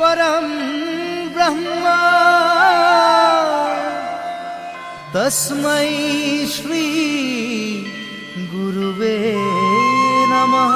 परं ब्रह्म तस्मै श्री गुरुवे नमः।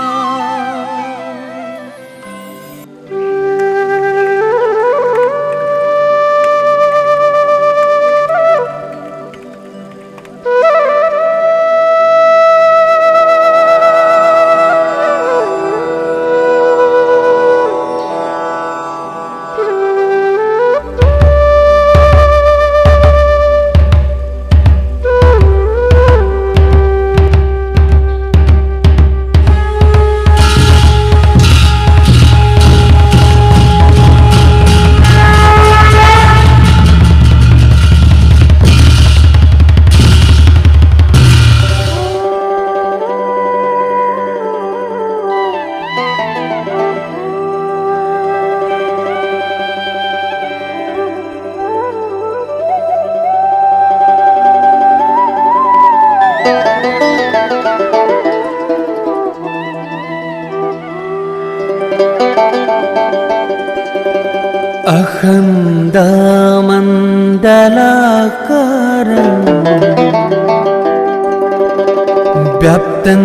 अखण्डमण्डलाकारं व्याप्तं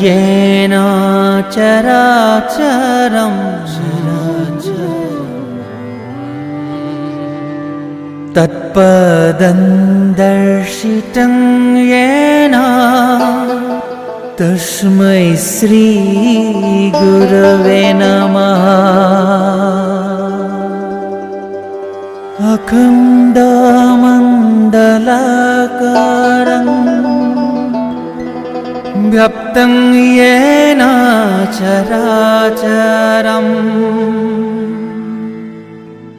येन चराचरं तत्पदं दर्शितं येन तस्मै श्री गुरवे नमः। अखण्डमण्डलाकारं व्याप्तं येन चराचरं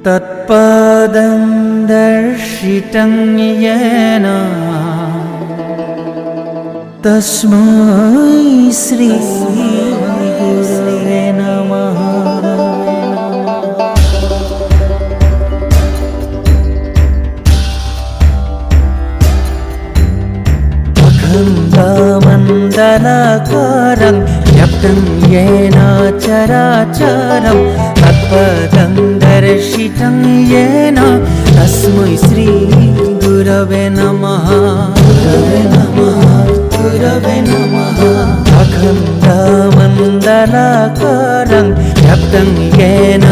तत्पदं दर्शितं येन तस्मै श्री गुरवे नमः। अखण्डमण्डलाकारं व्याप्तं येन चराचरं तत्पदं दर्शितं येन तस्मै श्री गुरवे नमः। गुरवे नमः, गुरवे नमः। अखण्डमण्डलाकारं व्याप्तं येन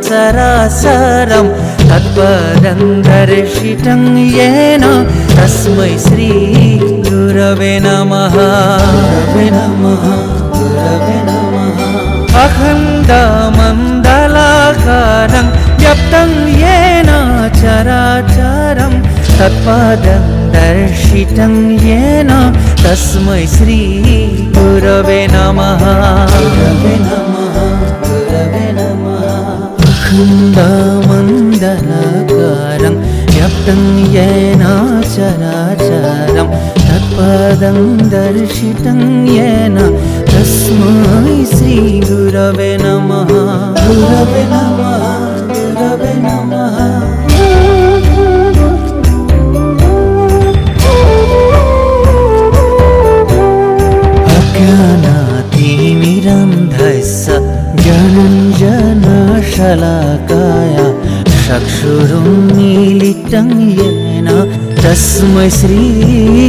चराचरं तत्पदं दर्शितं येन तस्मै श्री गुरवे नमः। गुरवे नमः, गुरवे नमः। अखण्डमण्डलाकारं व्याप्तं येन चराचरं तत्पदं दर्शितं येन तस्मै श्री गुरवे नमः। गुरवे नमः, गुरवे नमः। अखण्डमण्डलाकारं व्याप्तं येन चराचरं तत्पदं दर्शितं येन तस्मै श्री गुरवे नमः। गुरवे नमः, गुरवे नमः। अज्ञानातिमिरन्धस्य ज्ञानाञ्जनशलाकाय चक्षुरुन्मीलितं येन तस्मै श्री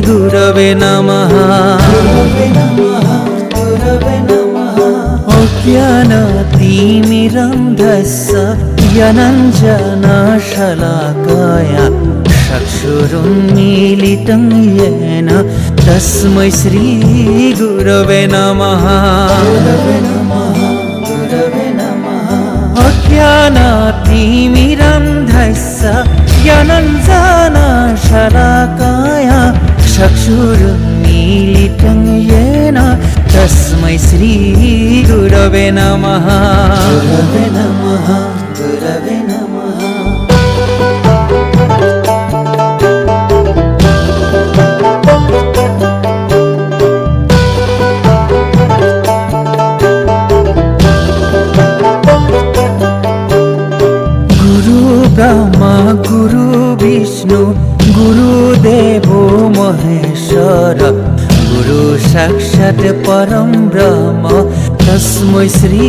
गुरवे नमः। गुरवे नमः, गुरवे नमः। अज्ञानातिमिरन्धस्य ज्ञानाञ्जनशलाकाय चक्षुरुन्मीलितं येन तस्मै श्री गुरवे नमः। गुरवे नमः, गुरवे नमः। अज्ञानातिमिरन्धस्य ज्ञानाञ्जनशलाकाय चक्षुरुन्मीलितं येन तस्मै श्री गुरवे नमः। गुरवे नमः, गुरवे नमः। ब्रह्मा गुरु विष्णु गुरुदेवो महेश्वर गुरु साक्षात् परं ब्रह्म तस्मै श्री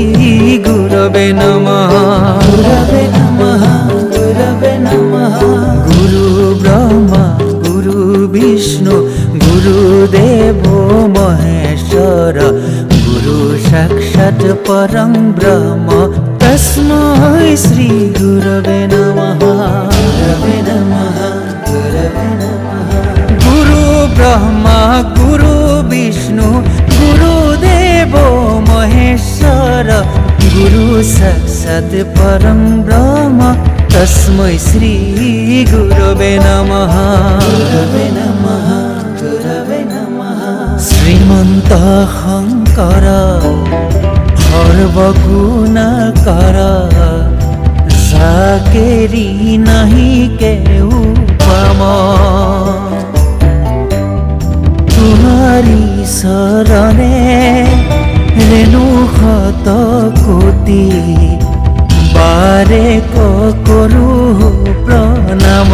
गुरवे गुरवे नमः गुरवे नमः गुरवे नमः गुरु ब्रह्मा गुरु विष्णु गुरुदेवो महेश्वर गुरु साक्षात् परं ब्रह्म तस्मै श्री गुरवे नमः गुरवे नमः गुरवे नमः गुरु ब्रह्मा गुरु विष्णु गुरुदेवो महेश्वर गुरु साक्षात् परं ब्रह्म तस्मै श्री गुरवे नमः गुरवे नमः गुरवे नमः श्रीमन्त शंकर सर्वगुणकर जाकेरी नहीं केहू उपमा तुम्हारी शरणे रेणु शत कोटि बारे करू प्रणाम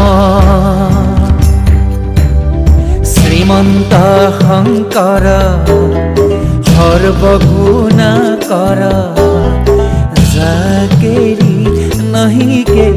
श्रीमन्त शंकर सर्वगुणकर जाकेरी नहीं के